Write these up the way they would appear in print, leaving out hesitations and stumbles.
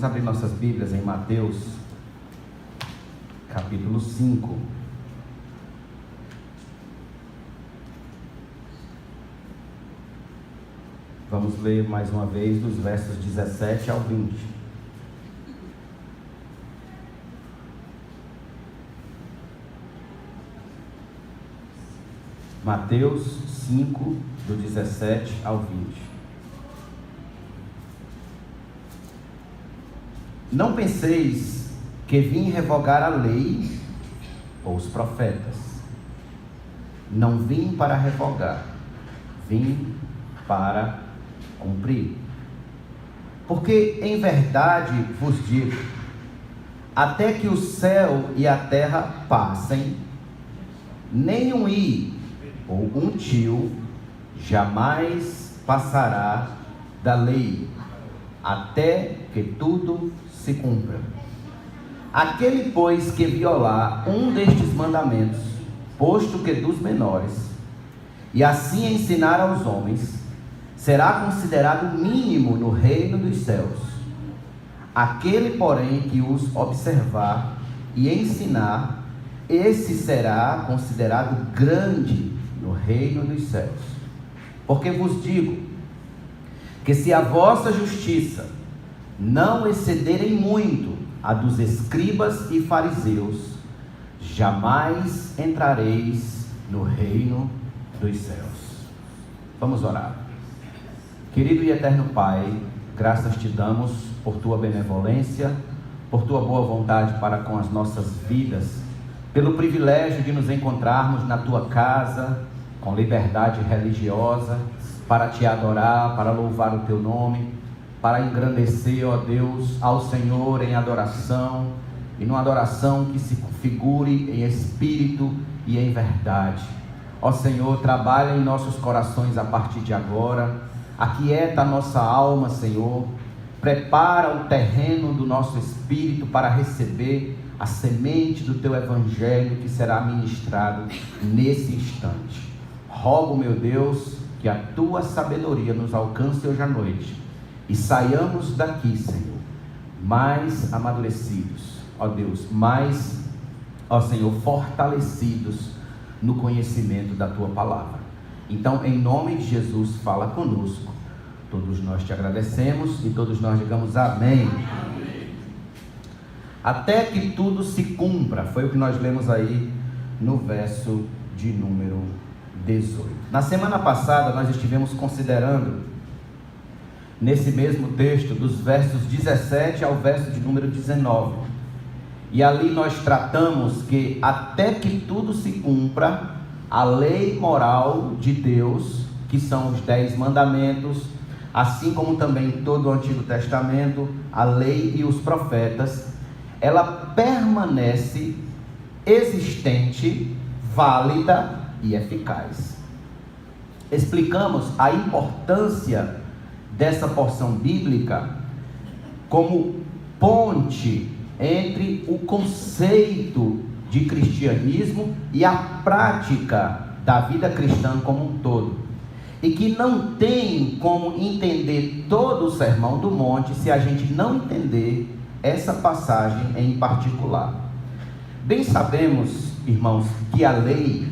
Vamos abrir nossas Bíblias em Mateus, capítulo 5. Vamos ler mais uma vez dos versos 17 ao 20. Mateus 5, do 17 ao 20. Não penseis que vim revogar a lei ou os profetas. Não vim para revogar, vim para cumprir. Porque em verdade vos digo, até que o céu e a terra passem, nem um i ou um tio jamais passará da lei, até que tudo se cumpra. Aquele, pois, que violar um destes mandamentos, posto que dos menores, e assim ensinar aos homens, será considerado mínimo no reino dos céus. Aquele, porém, que os observar e ensinar, esse será considerado grande no reino dos céus. Porque vos digo, que se a vossa justiça não excederem muito a dos escribas e fariseus, jamais entrareis no reino dos céus. Vamos orar. Querido e eterno Pai, graças te damos por tua benevolência, por tua boa vontade para com as nossas vidas, pelo privilégio de nos encontrarmos na tua casa, com liberdade religiosa, para te adorar, para louvar o teu nome, para engrandecer, ó Deus, ao Senhor em adoração, e numa adoração que se configure em espírito e em verdade. Ó Senhor, trabalha em nossos corações a partir de agora, aquieta a nossa alma, Senhor, prepara o terreno do nosso espírito para receber a semente do teu evangelho que será ministrado nesse instante. Rogo, meu Deus, que a tua sabedoria nos alcance hoje à noite e saiamos daqui, Senhor, mais amadurecidos, ó Deus, mais, ó Senhor, fortalecidos no conhecimento da tua palavra. Então, em nome de Jesus, fala conosco. Todos nós te agradecemos e todos nós digamos amém. Amém. Até que tudo se cumpra, foi o que nós lemos aí no verso de número 18. Na semana passada nós estivemos considerando nesse mesmo texto dos versos 17 ao verso de número 19, e ali nós tratamos que até que tudo se cumpra a lei moral de Deus, que são os 10 mandamentos, assim como também todo o Antigo Testamento, a lei e os profetas, ela permanece existente, válida e eficaz. Explicamos a importância dessa porção bíblica como ponte entre o conceito de cristianismo e a prática da vida cristã como um todo, e que não tem como entender todo o Sermão do Monte se a gente não entender essa passagem em particular. Bem sabemos, irmãos, que a lei,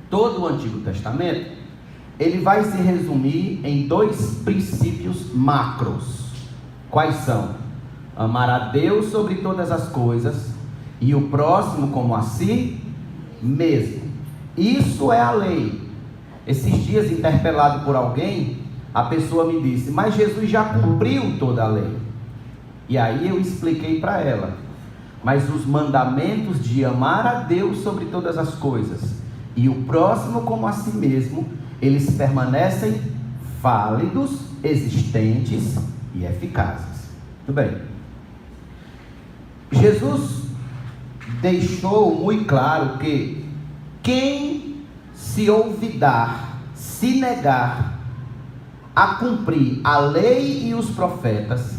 todo o Antigo Testamento, ele vai se resumir em 2 princípios macros. Quais são? Amar a Deus sobre todas as coisas e o próximo como a si mesmo. Isso é a lei. Esses dias, interpelado por alguém, a pessoa me disse, mas Jesus já cumpriu toda a lei. E aí eu expliquei para ela, mas os mandamentos de amar a Deus sobre todas as coisas e o próximo como a si mesmo, eles permanecem válidos, existentes e eficazes. Tudo bem. Jesus deixou muito claro que quem se olvidar, se negar a cumprir a lei e os profetas,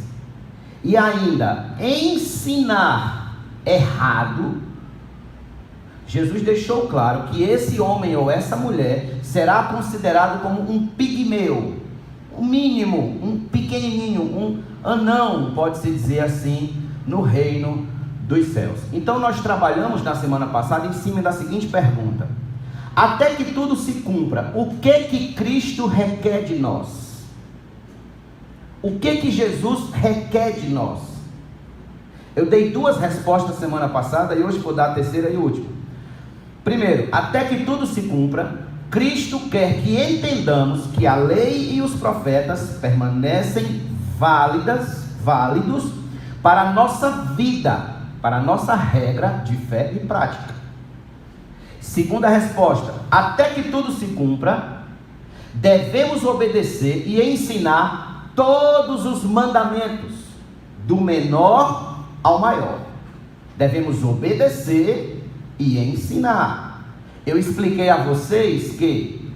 e ainda ensinar errado, Jesus deixou claro que esse homem ou essa mulher será considerado como um pigmeu, um mínimo, um pequenininho, anão, pode-se dizer assim, no reino dos céus. Então nós trabalhamos na semana passada em cima da seguinte pergunta: até que tudo se cumpra, o que Cristo requer de nós? O que Jesus requer de nós? Eu dei 2 respostas semana passada e hoje vou dar a terceira e última. Primeiro, até que tudo se cumpra, Cristo quer que entendamos que a lei e os profetas permanecem válidos para a nossa vida, para a nossa regra de fé e prática. Segunda resposta, até que tudo se cumpra, devemos obedecer e ensinar todos os mandamentos, do menor ao maior. Devemos obedecer e ensinar. Eu expliquei a vocês que,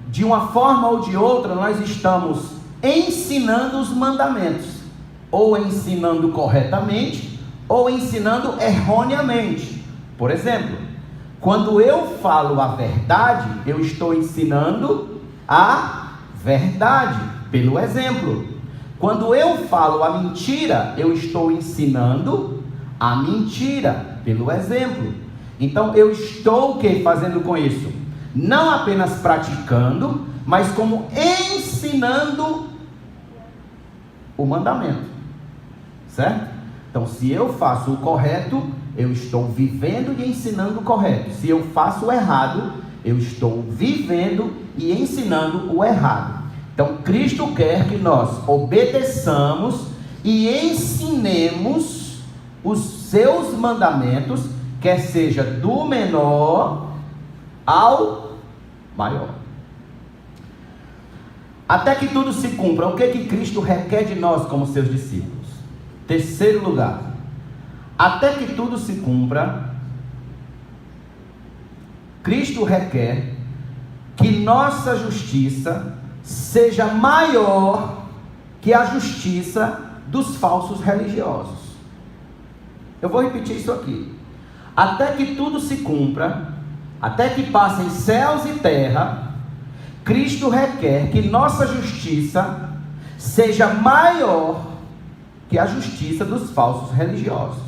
de uma forma ou de outra, nós estamos ensinando os mandamentos, ou ensinando corretamente, ou ensinando erroneamente. Por exemplo, quando eu falo a verdade, eu estou ensinando a verdade, pelo exemplo. Quando eu falo a mentira, eu estou ensinando a mentira, pelo exemplo. Então eu estou o que fazendo com isso? Não apenas praticando, mas como ensinando o mandamento, certo? Então se eu faço o correto, eu estou vivendo e ensinando o correto. Se eu faço o errado, eu estou vivendo e ensinando o errado. Então Cristo quer que nós obedeçamos e ensinemos os seus mandamentos, quer seja do menor ao maior. Até que tudo se cumpra, o que Cristo requer de nós como seus discípulos? Terceiro lugar, até que tudo se cumpra, Cristo requer que nossa justiça seja maior que a justiça dos falsos religiosos. Eu vou repetir isso aqui. Até que tudo se cumpra, até que passem céus e terra, Cristo requer que nossa justiça seja maior que a justiça dos falsos religiosos.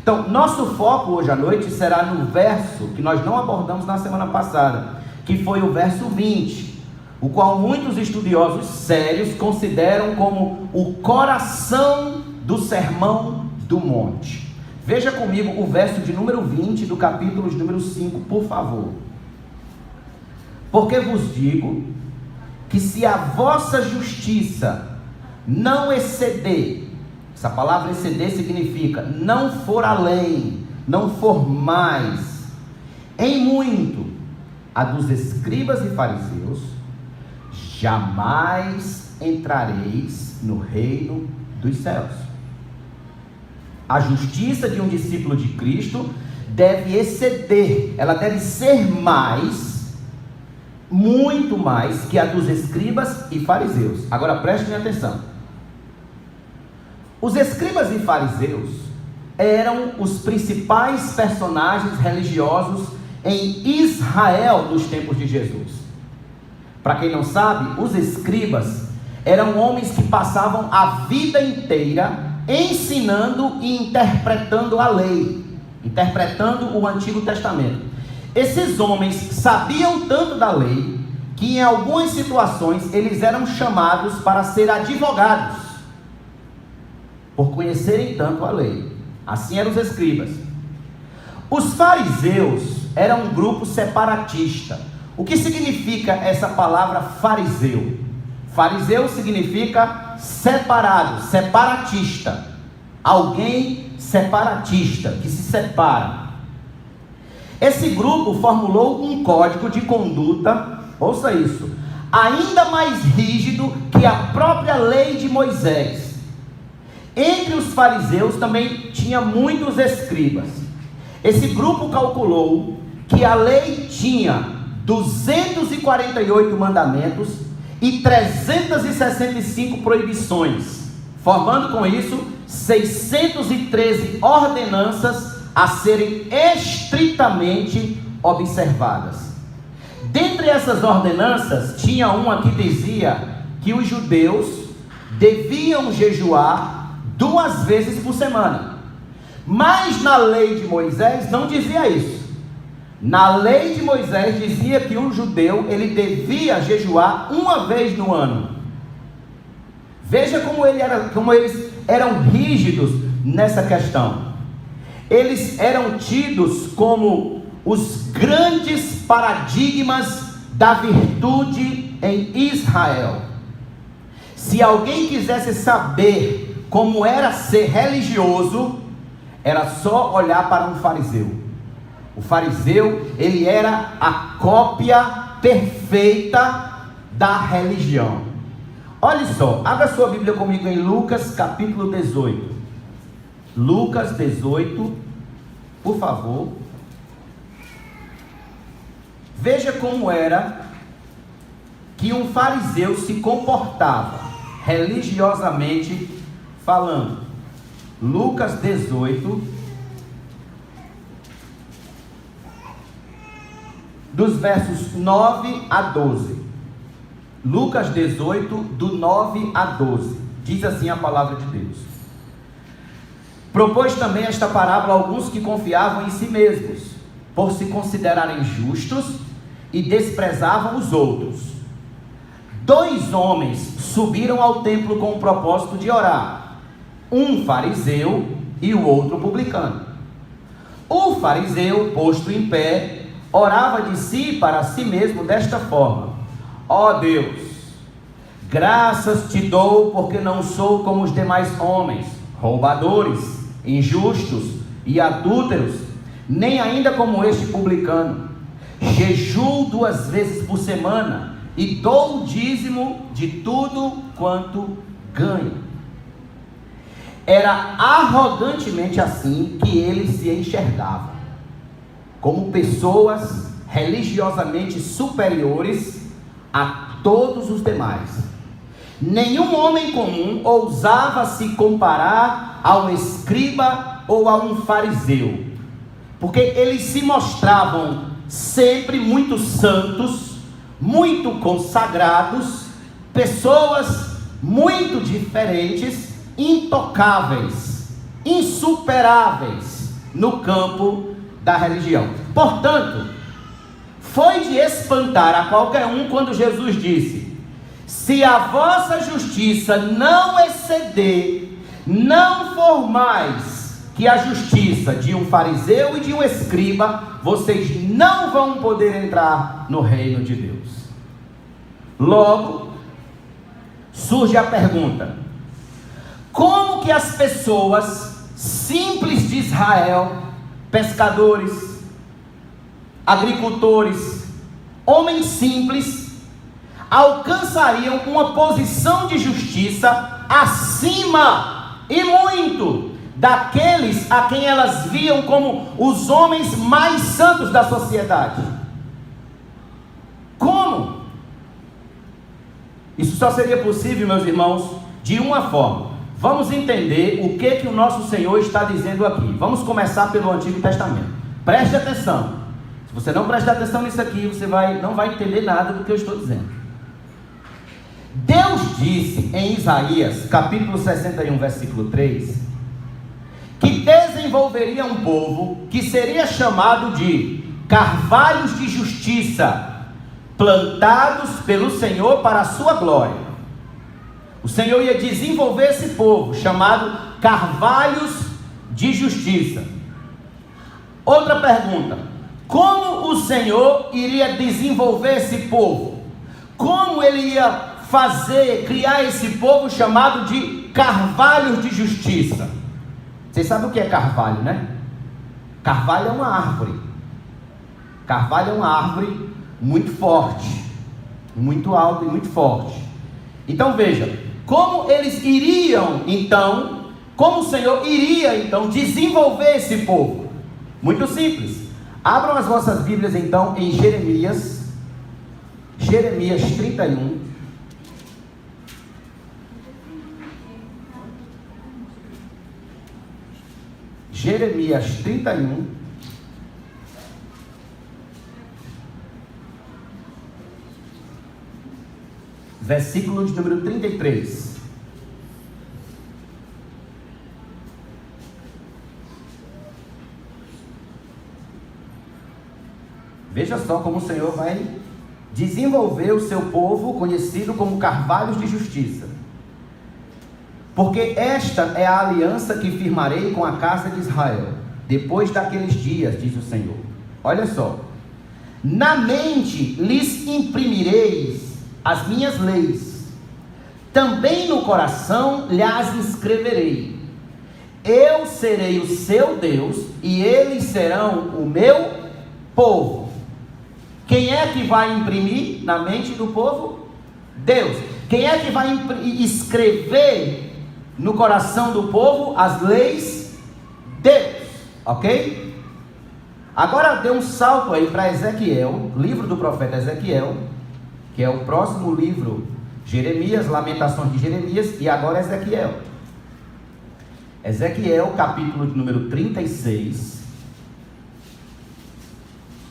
Então, nosso foco hoje à noite será no verso que nós não abordamos na semana passada, que foi o verso 20, o qual muitos estudiosos sérios consideram como o coração do Sermão do Monte. Veja comigo o verso de número 20 do capítulo de número 5, por favor. Porque vos digo que se a vossa justiça não exceder, essa palavra exceder significa não for além, não for mais, em muito, a dos escribas e fariseus, jamais entrareis no reino dos céus. A justiça de um discípulo de Cristo deve exceder, ela deve ser mais, muito mais que a dos escribas e fariseus. Agora prestem atenção. Os escribas e fariseus eram os principais personagens religiosos em Israel nos tempos de Jesus. Para quem não sabe, os escribas eram homens que passavam a vida inteira ensinando e interpretando a lei, interpretando o Antigo Testamento. Esses homens sabiam tanto da lei que em algumas situações eles eram chamados para ser advogados, por conhecerem tanto a lei. Assim eram os escribas. Os fariseus eram um grupo separatista. O que significa essa palavra fariseu? Fariseu significa separado, separatista. Alguém separatista, que se separa. Esse grupo formulou um código de conduta, ouça isso, ainda mais rígido que a própria lei de Moisés. Entre os fariseus também tinha muitos escribas. Esse grupo calculou que a lei tinha 248 mandamentos e 365 proibições, formando com isso 613 ordenanças a serem estritamente observadas. Dentre essas ordenanças, tinha uma que dizia que os judeus deviam jejuar 2 vezes por semana. Mas na lei de Moisés não dizia isso. Na lei de Moisés dizia que um judeu, ele devia jejuar 1 vez no ano. Veja como eles eram rígidos nessa questão. Eles eram tidos como os grandes paradigmas da virtude em Israel. Se alguém quisesse saber como era ser religioso, era só olhar para um fariseu. O fariseu, ele era a cópia perfeita da religião. Olha só, abra sua Bíblia comigo em Lucas capítulo 18. Lucas 18, por favor. Veja como era que um fariseu se comportava, religiosamente falando. Lucas 18, dos versos 9 a 12. Lucas 18, do 9 a 12. Diz assim a palavra de Deus. Propôs também esta parábola a alguns que confiavam em si mesmos, por se considerarem justos, e desprezavam os outros. 2 homens subiram ao templo com o propósito de orar, um fariseu e o outro publicano. O fariseu, posto em pé, orava de si para si mesmo desta forma: ó Deus, graças te dou porque não sou como os demais homens, roubadores, injustos e adúlteros, nem ainda como este publicano. Jejuo 2 vezes por semana e dou o dízimo de tudo quanto ganho. Era arrogantemente assim que ele se enxergava, como pessoas religiosamente superiores a todos os demais. Nenhum homem comum ousava se comparar a um escriba ou a um fariseu, porque eles se mostravam sempre muito santos, muito consagrados, pessoas muito diferentes, intocáveis, insuperáveis no campo da religião. Portanto, foi de espantar a qualquer um quando Jesus disse: se a vossa justiça não exceder, não for mais que a justiça de um fariseu e de um escriba, vocês não vão poder entrar no reino de Deus. Logo, surge a pergunta: como que as pessoas simples de Israel, pescadores, agricultores, homens simples, alcançariam uma posição de justiça acima e muito daqueles a quem elas viam como os homens mais santos da sociedade? Como? Isso só seria possível, meus irmãos, de uma forma. Vamos entender o que o nosso Senhor está dizendo aqui. Vamos começar pelo Antigo Testamento. Preste atenção. Se você não prestar atenção nisso aqui, você não vai entender nada do que eu estou dizendo. Deus disse em Isaías, capítulo 61, versículo 3, que desenvolveria um povo que seria chamado de carvalhos de justiça, plantados pelo Senhor para a sua glória. O Senhor ia desenvolver esse povo, chamado carvalhos de justiça. Outra pergunta: como o Senhor iria desenvolver esse povo? Como ele ia criar esse povo chamado de carvalhos de justiça? Vocês sabem o que é carvalho, né? Carvalho é uma árvore. Carvalho é uma árvore muito forte, muito alta e muito forte. Então veja, como eles iriam então, como o Senhor iria então desenvolver esse povo? Muito simples. Abram as vossas Bíblias então em Jeremias 31. Jeremias 31, versículo de número 33. Veja só como o Senhor vai desenvolver o seu povo, conhecido como carvalhos de justiça. Porque esta é a aliança que firmarei com a casa de Israel, depois daqueles dias, diz o Senhor. Olha só. Na mente lhes imprimireis as minhas leis, também no coração lhes escreverei. Eu serei o seu Deus, e eles serão o meu povo. Quem é que vai imprimir na mente do povo? Deus. Quem é que vai escrever no coração do povo as leis? Deus. Ok? Agora dê um salto aí para Ezequiel, livro do profeta Ezequiel, que é o próximo livro, Jeremias, Lamentações de Jeremias, e agora Ezequiel. Ezequiel, capítulo de número 36.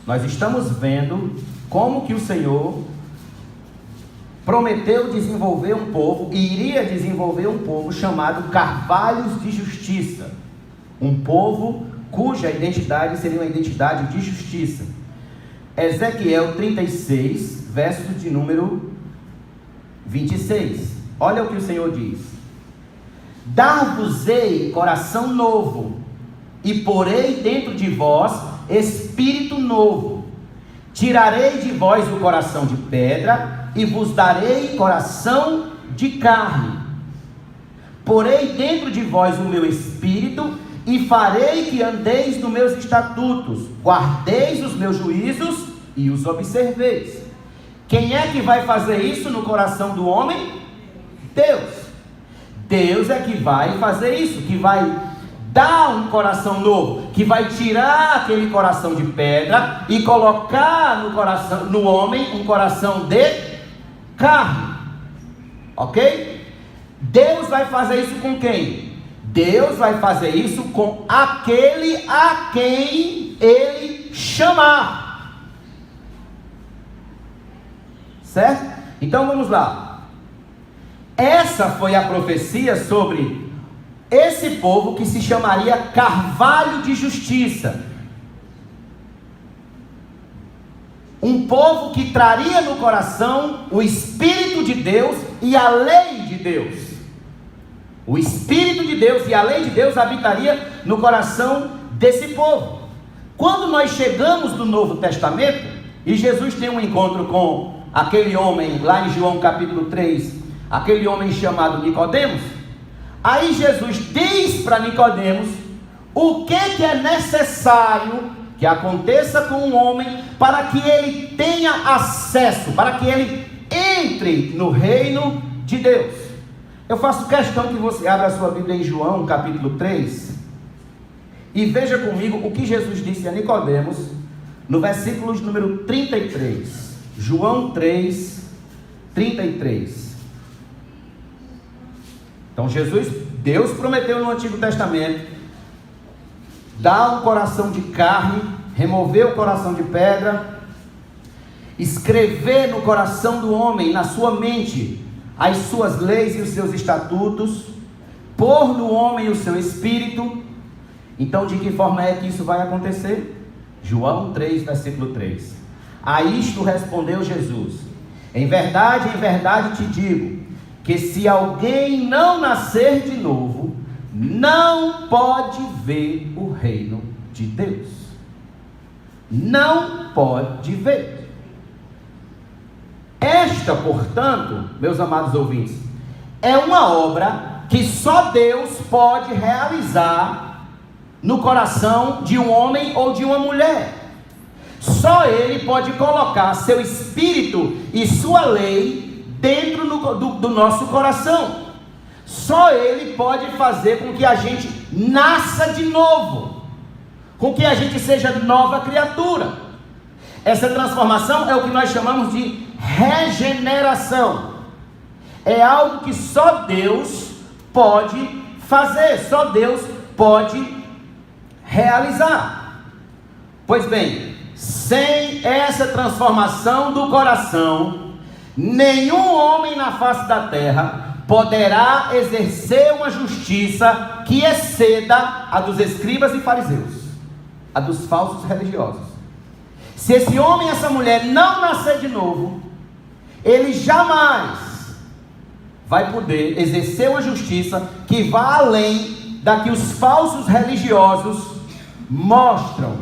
Nós estamos vendo como que o Senhor prometeu desenvolver um povo, e iria desenvolver um povo chamado carvalhos de justiça. Um povo cuja identidade seria uma identidade de justiça. Ezequiel 36, verso de número 26. Olha o que o Senhor diz: dar-vos-ei coração novo, e porei dentro de vós espírito novo. Tirarei de vós o coração de pedra, e vos darei coração de carne. Porei dentro de vós o meu espírito, e farei que andeis nos meus estatutos, guardeis os meus juízos e os observeis. Quem é que vai fazer isso no coração do homem? Deus. Deus é que vai fazer isso, que vai dar um coração novo, que vai tirar aquele coração de pedra e colocar no homem um coração de carne. Ok? Deus vai fazer isso com quem? Deus vai fazer isso com aquele a quem Ele chamar. Certo? Então vamos lá. Essa foi a profecia sobre esse povo que se chamaria carvalho de justiça. Um povo que traria no coração o Espírito de Deus e a lei de Deus. O Espírito de Deus e a lei de Deus habitaria no coração desse povo. Quando nós chegamos no Novo Testamento, e Jesus tem um encontro com aquele homem, lá em João capítulo 3, aquele homem chamado Nicodemos, aí Jesus diz para Nicodemos o que é necessário que aconteça com um homem para que ele tenha acesso, para que ele entre no reino de Deus. Eu faço questão que você abra a sua Bíblia em João capítulo 3 e veja comigo o que Jesus disse a Nicodemos no versículo número 33. João 3, 33. Então Deus prometeu no Antigo Testamento dar um coração de carne, remover o coração de pedra, escrever no coração do homem, na sua mente, as suas leis e os seus estatutos, pôr no homem o seu espírito. Então de que forma é que isso vai acontecer? João 3, versículo 3. A isto respondeu Jesus: em verdade te digo, que se alguém não nascer de novo, não pode ver o reino de Deus. Não pode ver. Esta, portanto, meus amados ouvintes, é uma obra que só Deus pode realizar no coração de um homem ou de uma mulher. Só Ele pode colocar seu espírito e sua lei dentro do nosso coração. Só Ele pode fazer com que a gente nasça de novo, com que a gente seja nova criatura. Essa transformação é o que nós chamamos de regeneração. É algo que só Deus pode fazer, só Deus pode realizar. Pois bem, sem essa transformação do coração, nenhum homem na face da terra poderá exercer uma justiça que exceda a dos escribas e fariseus, a dos falsos religiosos. Se esse homem e essa mulher não nascer de novo, ele jamais vai poder exercer uma justiça que vá além da que os falsos religiosos mostram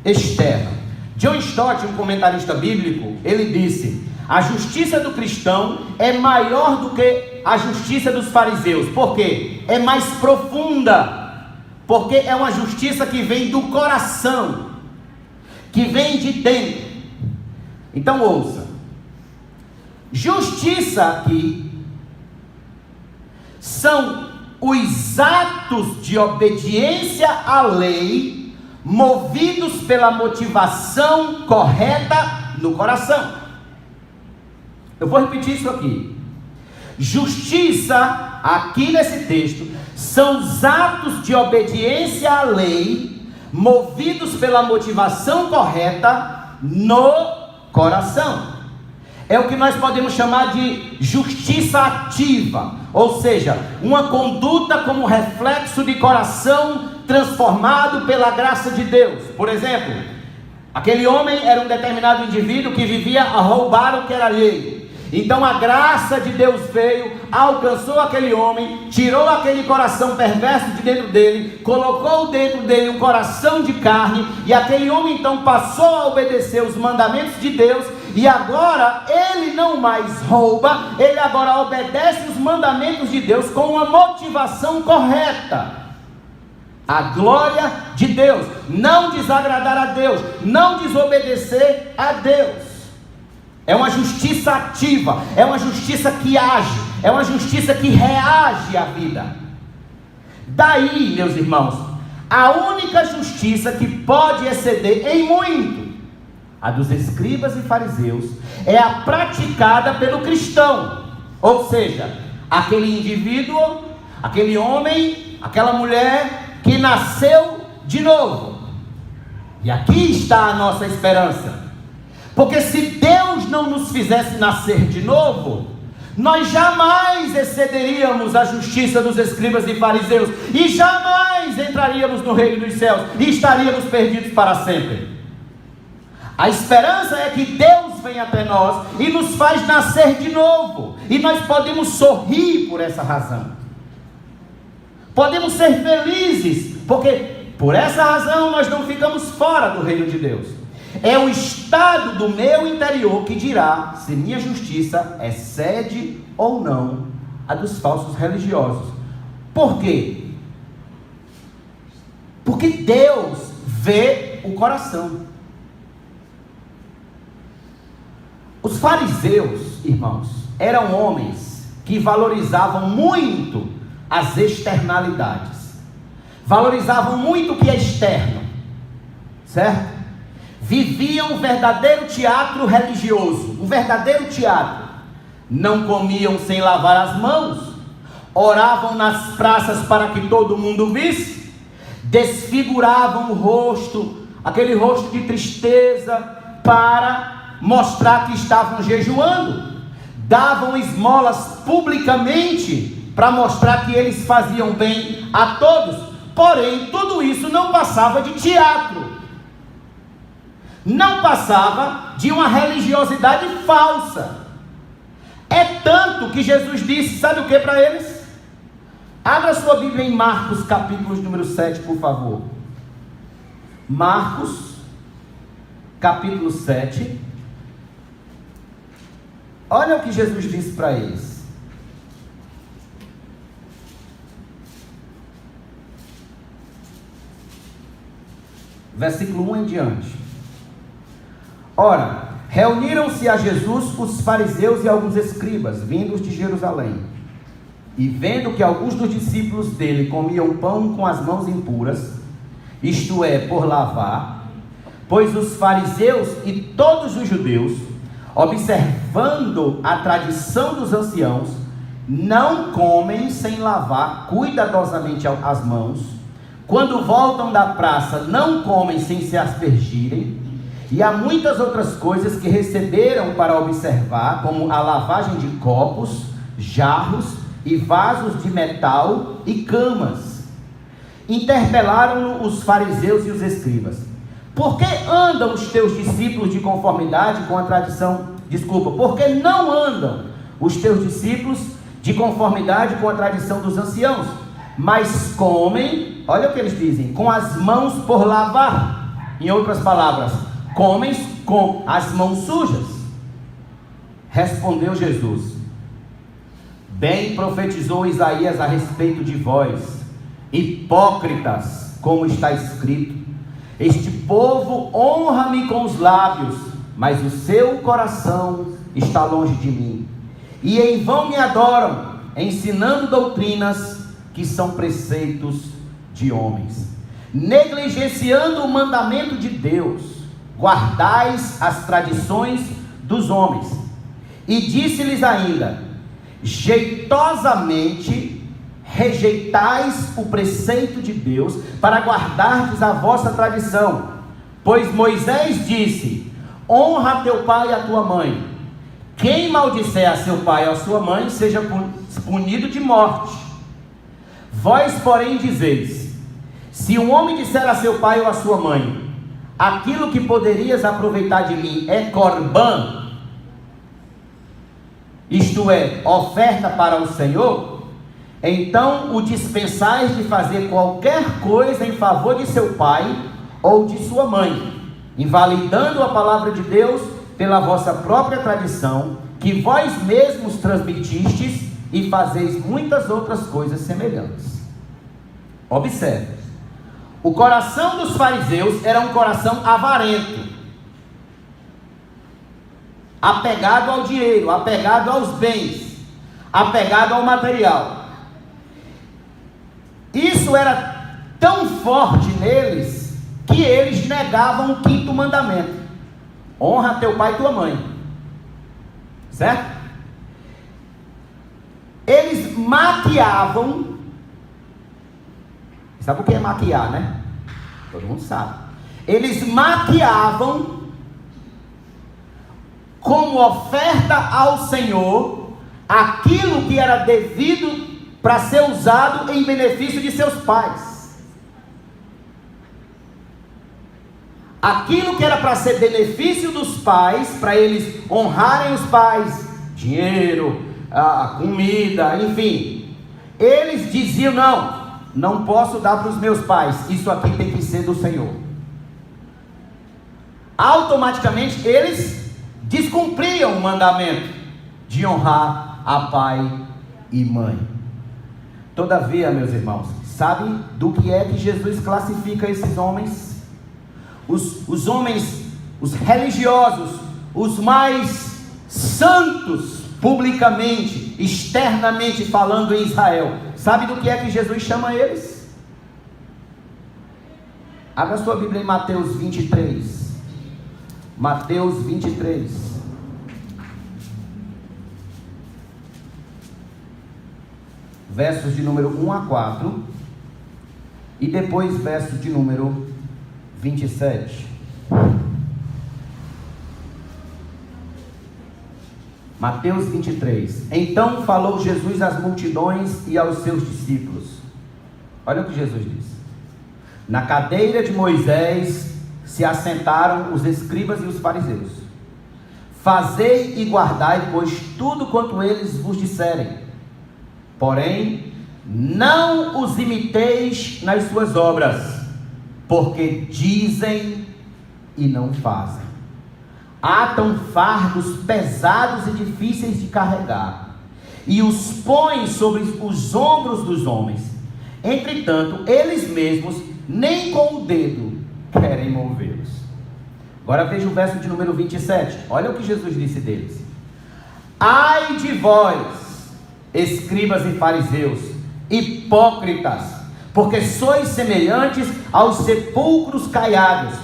externa. John Stott, um comentarista bíblico, ele disse: a justiça do cristão é maior do que a justiça dos fariseus. Por quê? É mais profunda, porque é uma justiça que vem do coração, que vem de dentro. Então ouça, justiça aqui são os atos de obediência à lei, movidos pela motivação correta no coração. Eu vou repetir isso aqui. Justiça, aqui nesse texto, são os atos de obediência à lei, movidos pela motivação correta no coração. É o que nós podemos chamar de justiça ativa, ou seja, uma conduta como reflexo de coração transformado pela graça de Deus. Por exemplo, aquele homem era um determinado indivíduo que vivia a roubar o que era alheio. Então a graça de Deus veio, alcançou aquele homem, tirou aquele coração perverso de dentro dele, colocou dentro dele um coração de carne, e aquele homem então passou a obedecer os mandamentos de Deus, e agora ele não mais rouba, ele agora obedece os mandamentos de Deus com uma motivação correta. A glória de Deus, não desagradar a Deus, não desobedecer a Deus. É uma justiça ativa, é uma justiça que age, é uma justiça que reage à vida. Daí, meus irmãos, a única justiça que pode exceder em muito a dos escribas e fariseus é a praticada pelo cristão, ou seja, aquele indivíduo, aquele homem, aquela mulher que nasceu de novo. E aqui está a nossa esperança. Porque se Deus não nos fizesse nascer de novo, nós jamais excederíamos a justiça dos escribas e fariseus, e jamais entraríamos no reino dos céus, e estaríamos perdidos para sempre. A esperança é que Deus vem até nós e nos faz nascer de novo, e nós podemos sorrir por essa razão, podemos ser felizes, porque por essa razão nós não ficamos fora do reino de Deus. É o estado do meu interior que dirá se minha justiça excede ou não a dos falsos religiosos. Por quê? Porque Deus vê o coração. Os fariseus, irmãos, eram homens que valorizavam muito as externalidades, valorizavam muito o que é externo, certo? Viviam um verdadeiro teatro religioso, um verdadeiro teatro. Não comiam sem lavar as mãos, oravam nas praças para que todo mundo visse, desfiguravam o rosto, aquele rosto de tristeza, para mostrar que estavam jejuando, davam esmolas publicamente para mostrar que eles faziam bem a todos. Porém, tudo isso não passava de teatro, não passava de uma religiosidade falsa. É tanto que Jesus disse, sabe o que para eles? Abra sua Bíblia em Marcos capítulo número 7, por favor. Marcos capítulo 7. Olha o que Jesus disse para eles. Versículo 1 em diante. Ora, reuniram-se a Jesus os fariseus e alguns escribas, vindos de Jerusalém. E vendo que alguns dos discípulos dele comiam pão com as mãos impuras, isto é, por lavar, pois os fariseus e todos os judeus, observando a tradição dos anciãos, não comem sem lavar cuidadosamente as mãos, quando voltam da praça não comem sem se aspergirem, e há muitas outras coisas que receberam para observar, como a lavagem de copos, jarros e vasos de metal e camas. Interpelaram-no os fariseus e os escribas: Por que andam os teus discípulos de conformidade com a tradição? Por que não andam os teus discípulos de conformidade com a tradição dos anciãos, mas comem, olha o que eles dizem, com as mãos por lavar. Em outras palavras, comem com as mãos sujas. Respondeu Jesus: bem profetizou Isaías a respeito de vós, hipócritas, como está escrito: este povo honra-me com os lábios, mas o seu coração está longe de mim, e em vão me adoram, ensinando doutrinas que são preceitos de homens. Negligenciando o mandamento de Deus, guardais as tradições dos homens. E disse-lhes ainda: jeitosamente rejeitais o preceito de Deus para guardardes a vossa tradição. Pois Moisés disse: honra teu pai e a tua mãe. Quem maldisser a seu pai ou a sua mãe seja punido de morte. Vós, porém, dizeis: se um homem disser a seu pai ou a sua mãe, aquilo que poderias aproveitar de mim é corbã, isto é, oferta para o Senhor, então o dispensais de fazer qualquer coisa em favor de seu pai ou de sua mãe, invalidando a palavra de Deus pela vossa própria tradição, que vós mesmos transmitistes, e fazeis muitas outras coisas semelhantes. Observe, o coração dos fariseus era um coração avarento, apegado ao dinheiro, apegado aos bens, apegado ao material. Isso era tão forte neles, que eles negavam o 5º mandamento: honra teu pai e tua mãe. Certo? Eles maquiavam. Sabe o que é maquiar, né? Todo mundo sabe. Eles maquiavam como oferta ao Senhor aquilo que era devido para ser usado em benefício de seus pais. Aquilo que era para ser benefício dos pais, para eles honrarem os pais, dinheiro, a comida, enfim, eles diziam: não posso dar para os meus pais, isso aqui tem que ser do Senhor. Automaticamente eles descumpriam o mandamento de honrar a pai e mãe. Todavia, meus irmãos, sabe do que é que Jesus classifica esses homens? Os homens, os religiosos, os mais santos, publicamente, externamente falando em Israel. Sabe do que é que Jesus chama eles? Abra sua Bíblia em Mateus 23. Mateus 23. Versos de número 1 a 4. E depois versos de número 27. Mateus 23. Então falou Jesus às multidões e aos seus discípulos. Olha o que Jesus disse: na cadeira de Moisés se assentaram os escribas e os fariseus. Fazei e guardai, pois, tudo quanto eles vos disserem. Porém, não os imiteis nas suas obras, porque dizem e não fazem. Atam fardos pesados e difíceis de carregar, e os põem sobre os ombros dos homens. Entretanto, eles mesmos nem com o dedo querem movê-los. Agora veja o verso de número 27. Olha o que Jesus disse deles: ai de vós, escribas e fariseus, hipócritas, porque sois semelhantes aos sepulcros caiados,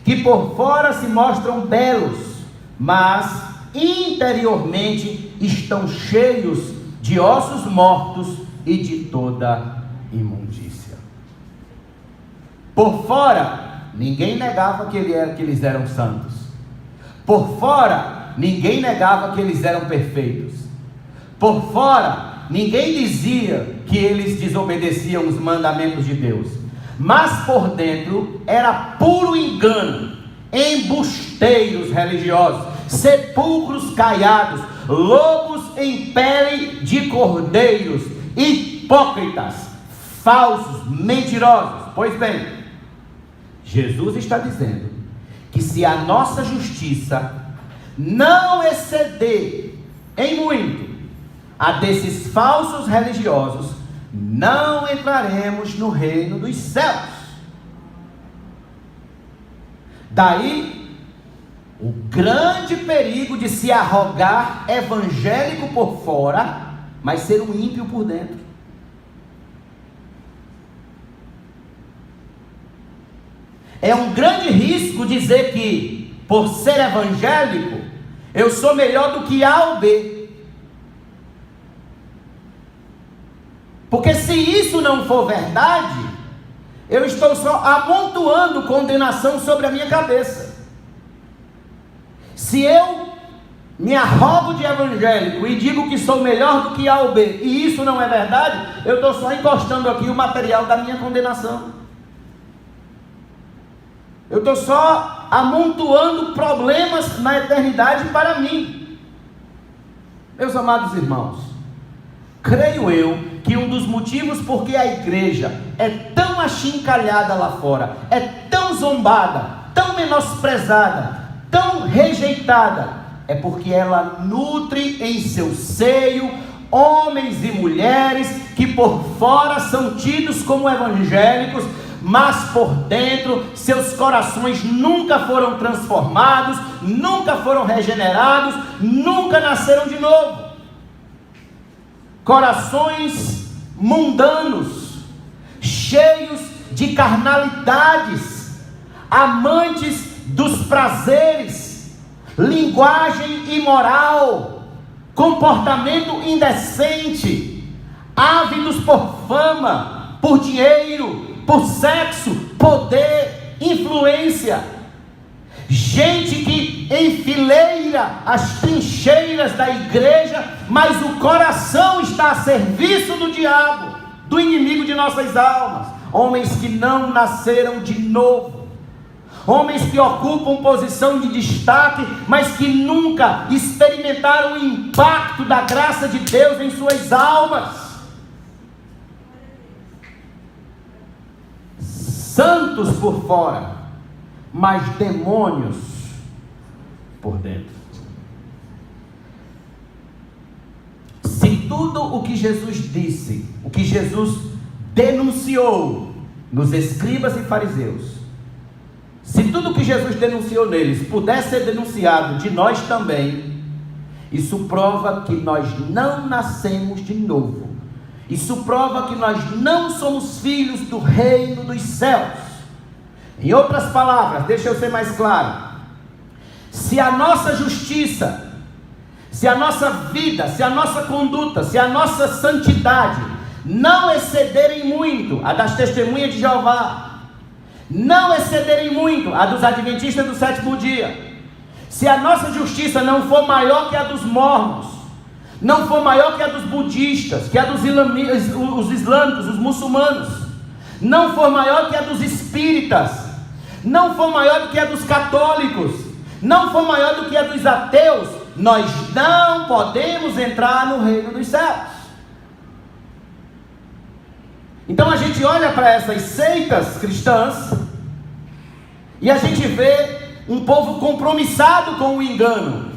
que por fora se mostram belos, mas interiormente estão cheios de ossos mortos e de toda imundícia. Por fora, ninguém negava que eles eram santos. Por fora, ninguém negava que eles eram perfeitos. Por fora, ninguém dizia que eles desobedeciam os mandamentos de Deus. mas por dentro era puro engano, embusteiros religiosos, sepulcros caiados, lobos em pele de cordeiros, hipócritas, falsos, mentirosos. Pois bem, Jesus está dizendo que se a nossa justiça não exceder em muito a desses falsos religiosos, não entraremos no reino dos céus. Daí o grande perigo de se arrogar evangélico por fora, mas ser um ímpio por dentro. É um grande risco dizer que, por ser evangélico, eu sou melhor do que A ou B. Porque se isso não for verdade, eu estou só amontoando condenação sobre a minha cabeça. Se eu me arrogo de evangélico e digo que sou melhor do que A ou B, e isso não é verdade, eu estou só encostando aqui o material da minha condenação. Eu estou só amontoando problemas na eternidade para mim. Meus amados irmãos, creio eu que um dos motivos porque a igreja é tão achincalhada lá fora, é tão zombada, tão menosprezada, tão rejeitada, é porque ela nutre em seu seio homens e mulheres que por fora são tidos como evangélicos, mas por dentro seus corações nunca foram transformados, nunca foram regenerados, nunca nasceram de novo. Corações mundanos, cheios de carnalidades, amantes dos prazeres, linguagem imoral, comportamento indecente, ávidos por fama, por dinheiro, por sexo, poder, influência. Gente que enfileira as trincheiras da igreja, mas o coração está a serviço do diabo, do inimigo de nossas almas. Homens que não nasceram de novo, homens que ocupam posição de destaque, mas que nunca experimentaram o impacto da graça de Deus em suas almas. Santos por fora, mas demônios por dentro. Se tudo o que Jesus disse, o que Jesus denunciou nos escribas e fariseus, se tudo o que Jesus denunciou neles pudesse ser denunciado de nós também, isso prova que nós não nascemos de novo. Isso prova que nós não somos filhos do reino dos céus. Em outras palavras, deixa eu ser mais claro. Se a nossa justiça, se a nossa vida, se a nossa conduta, se a nossa santidade não excederem muito a das testemunhas de Jeová, não excederem muito a dos adventistas do sétimo dia, se a nossa justiça não for maior que a dos mormons, não for maior que a dos budistas, que a dos os islâmicos, os muçulmanos, não for maior que a dos espíritas, não for maior do que a dos católicos, não for maior do que a dos ateus, nós não podemos entrar no reino dos céus. Então a gente olha para essas seitas cristãs e a gente vê um povo compromissado com o engano,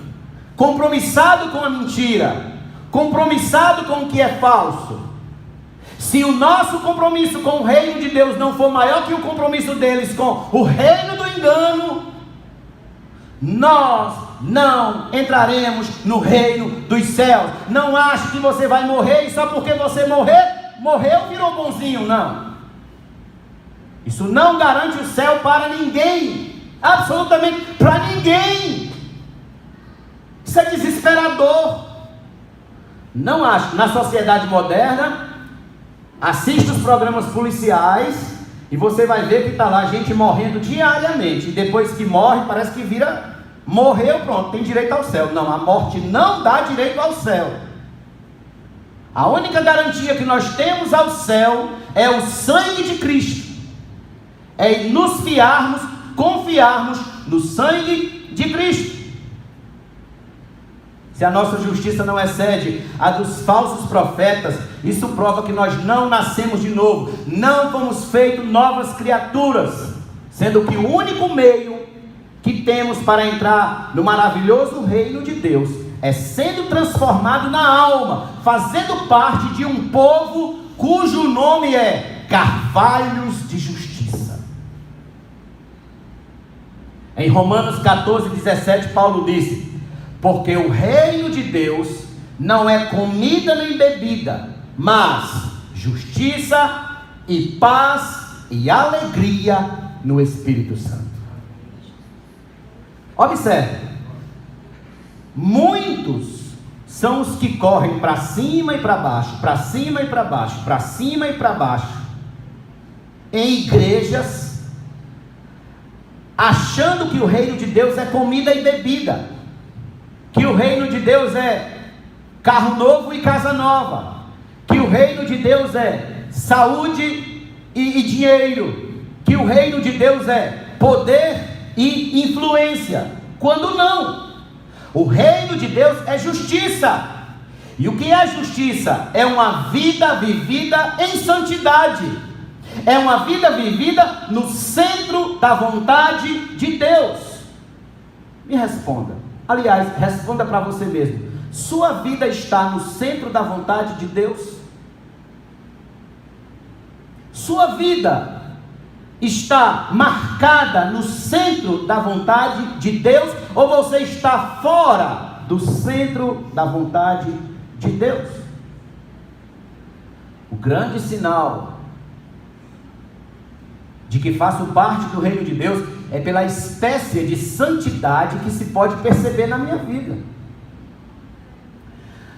compromissado com a mentira, compromissado com o que é falso. Se o nosso compromisso com o reino de Deus não for maior que o compromisso deles com o reino do engano, nós não entraremos no reino dos céus. Não ache que você vai morrer e só porque você morreu virou bonzinho, não. Isso não garante o céu para ninguém, absolutamente para ninguém. Isso é desesperador. Não acho. Na sociedade moderna, assista os programas policiais e você vai ver que está lá gente morrendo diariamente. E depois que morre, parece que vira, morreu, pronto, tem direito ao céu. Não, a morte não dá direito ao céu. A única garantia que nós temos ao céu é o sangue de Cristo. é nos confiarmos no sangue de Cristo. Se a nossa justiça não excede a dos falsos profetas, isso prova que nós não nascemos de novo, não fomos feitos novas criaturas, sendo que o único meio que temos para entrar no maravilhoso reino de Deus é sendo transformado na alma, fazendo parte de um povo cujo nome é Carvalhos de Justiça. Em Romanos 14:17, Paulo disse: porque o reino de Deus não é comida nem bebida, mas justiça e paz e alegria no Espírito Santo. Observe, muitos são os que correm para cima e para baixo, para cima e para baixo, para cima e para baixo, em igrejas, achando que o reino de Deus é comida e bebida, que o reino de Deus é carro novo e casa nova, que o reino de Deus é saúde e dinheiro, que o reino de Deus é poder e influência, quando não. O reino de Deus é justiça. E o que é justiça? É uma vida vivida em santidade, é uma vida vivida no centro da vontade de Deus. Me responda. Aliás, responda para você mesmo: sua vida está no centro da vontade de Deus? Sua vida está marcada no centro da vontade de Deus, ou você está fora do centro da vontade de Deus? O grande sinal de que faço parte do reino de Deus é pela espécie de santidade que se pode perceber na minha vida.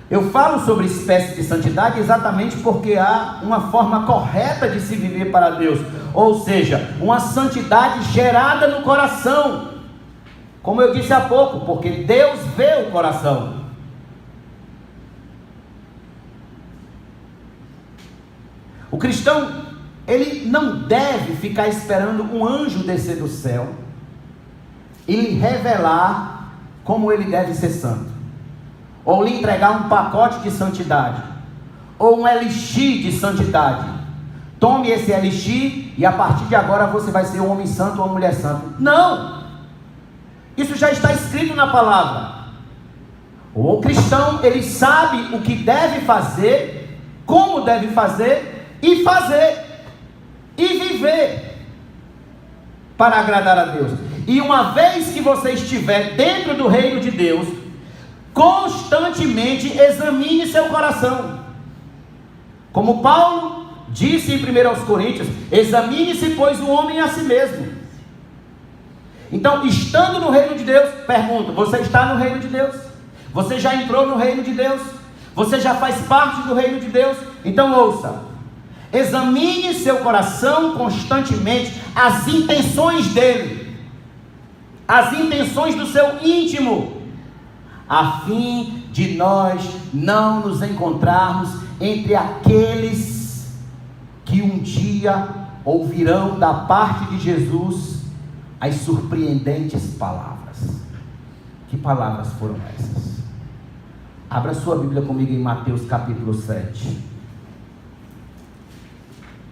Eu falo sobre espécie de santidade exatamente porque há uma forma correta de se viver para Deus, ou seja, uma santidade gerada no coração, como eu disse há pouco, porque Deus vê o coração. O cristão, ele não deve ficar esperando um anjo descer do céu e lhe revelar como ele deve ser santo, ou lhe entregar um pacote de santidade, ou um elixir de santidade. Tome esse elixir e a partir de agora você vai ser um homem santo ou uma mulher santa. Não! Isso já está escrito na palavra. O cristão, ele sabe o que deve fazer, como deve fazer e viver para agradar a Deus. E uma vez que você estiver dentro do reino de Deus, constantemente examine seu coração. Como Paulo disse em 1 Coríntios: examine-se, pois, o homem a si mesmo. Então, estando no reino de Deus, pergunto: você está no reino de Deus? Você já entrou no reino de Deus? Você já faz parte do reino de Deus? Então ouça: examine seu coração constantemente, as intenções dele, as intenções do seu íntimo, a fim de nós não nos encontrarmos entre aqueles que um dia ouvirão da parte de Jesus as surpreendentes palavras. Que palavras foram essas? Abra sua Bíblia comigo em Mateus capítulo 7.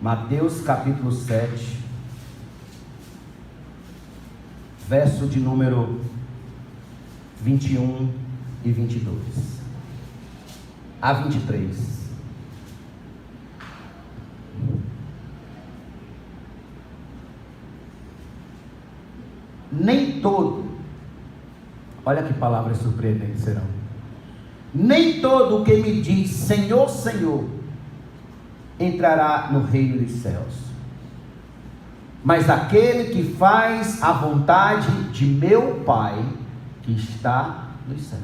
Mateus capítulo 7, verso de número 21 e 22 a 23. Nem todo, olha que palavras surpreendentes serão, nem todo o que me diz Senhor, Senhor, entrará no reino dos céus, mas aquele que faz a vontade de meu Pai que está nos céus.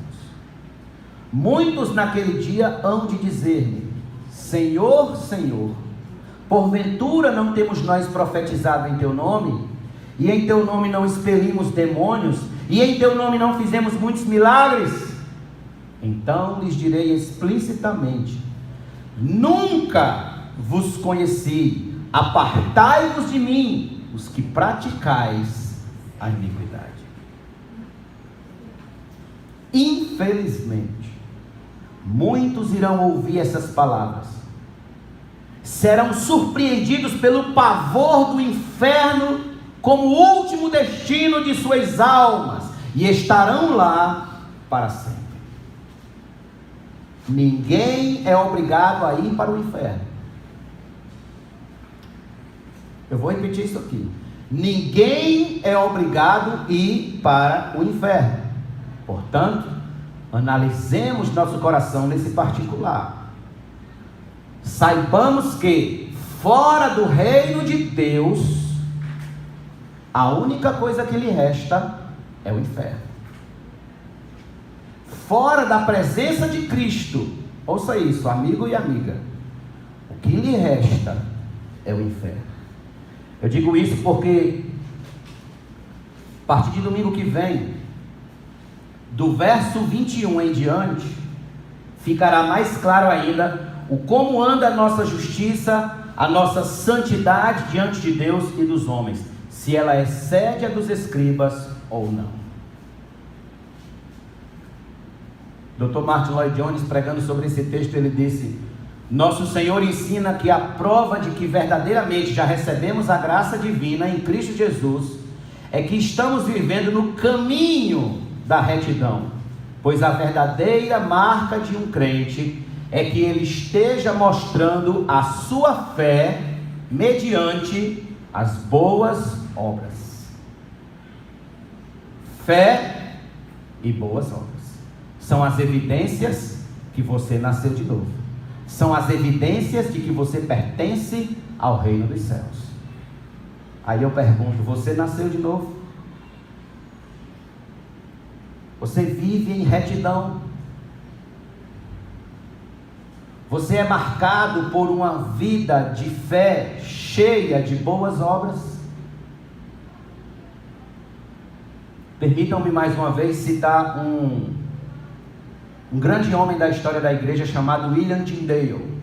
Muitos naquele dia hão de dizer-me: Senhor, Senhor, porventura não temos nós profetizado em teu nome, e em teu nome não expelimos demônios, e em teu nome não fizemos muitos milagres? Então lhes direi explicitamente: nunca vos conheci, apartai-vos de mim, os que praticais a iniquidade. Infelizmente, muitos irão ouvir essas palavras, serão surpreendidos pelo pavor do inferno como último destino de suas almas, e estarão lá para sempre. Ninguém é obrigado a ir para o inferno. Eu vou repetir isso aqui. Ninguém é obrigado a ir para o inferno. Portanto, analisemos nosso coração nesse particular. Saibamos que, fora do reino de Deus, a única coisa que lhe resta é o inferno. Fora da presença de Cristo, ouça isso, amigo e amiga, o que lhe resta é o inferno. Eu digo isso porque, a partir de domingo que vem, do verso 21 em diante, ficará mais claro ainda o como anda a nossa justiça, a nossa santidade diante de Deus e dos homens, se ela excede a dos escribas ou não. Dr. Martin Lloyd Jones, pregando sobre esse texto, ele disse: nosso Senhor ensina que a prova de que verdadeiramente já recebemos a graça divina em Cristo Jesus é que estamos vivendo no caminho da retidão, pois a verdadeira marca de um crente é que ele esteja mostrando a sua fé mediante as boas obras. Fé e boas obras são as evidências que você nasceu de novo, são as evidências de que você pertence ao reino dos céus. Aí eu pergunto: você nasceu de novo? Você vive em retidão? Você é marcado por uma vida de fé cheia de boas obras? Permitam-me mais uma vez citar um grande homem da história da igreja chamado William Tyndale.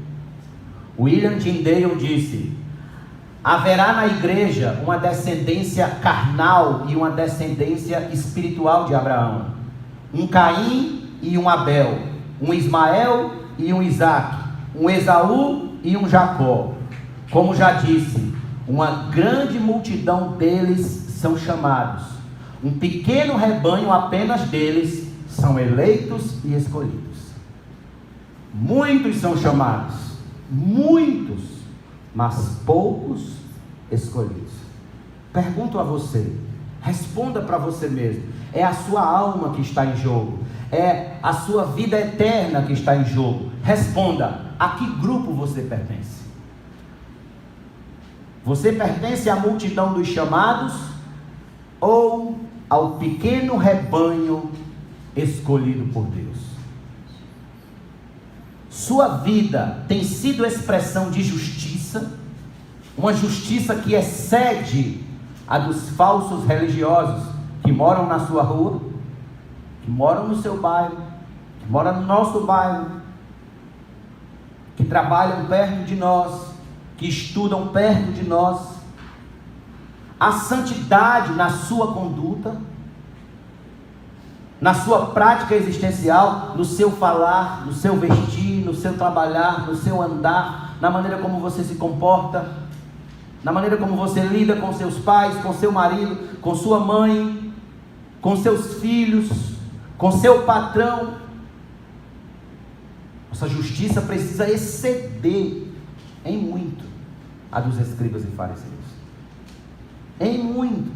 William Tyndale disse: haverá na igreja uma descendência carnal e uma descendência espiritual de Abraão, um Caim e um Abel, um Ismael e um Isaque, um Esaú e um Jacó. Como já disse, uma grande multidão deles são chamados, um pequeno rebanho apenas deles são eleitos e escolhidos. Muitos são chamados, muitos, mas poucos escolhidos. Pergunto a você, responda para você mesmo: é a sua alma que está em jogo? É a sua vida eterna que está em jogo? Responda: a que grupo você pertence? Você pertence à multidão dos chamados ou ao pequeno rebanho escolhido por Deus? Sua vida tem sido expressão de justiça, uma justiça que excede a dos falsos religiosos que moram na sua rua, que moram no seu bairro, que moram no nosso bairro, que trabalham perto de nós, que estudam perto de nós? A santidade na sua conduta, na sua prática existencial, no seu falar, no seu vestir, no seu trabalhar, no seu andar, na maneira como você se comporta, na maneira como você lida com seus pais, com seu marido, com sua mãe, com seus filhos, com seu patrão. Nossa justiça precisa exceder em muito a dos escribas e fariseus. Em muito.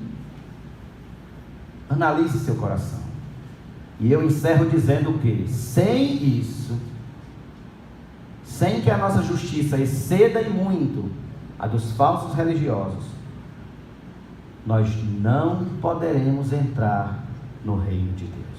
Analise seu coração. E eu encerro dizendo que, sem isso, sem que a nossa justiça exceda em muito a dos falsos religiosos, nós não poderemos entrar no reino de Deus.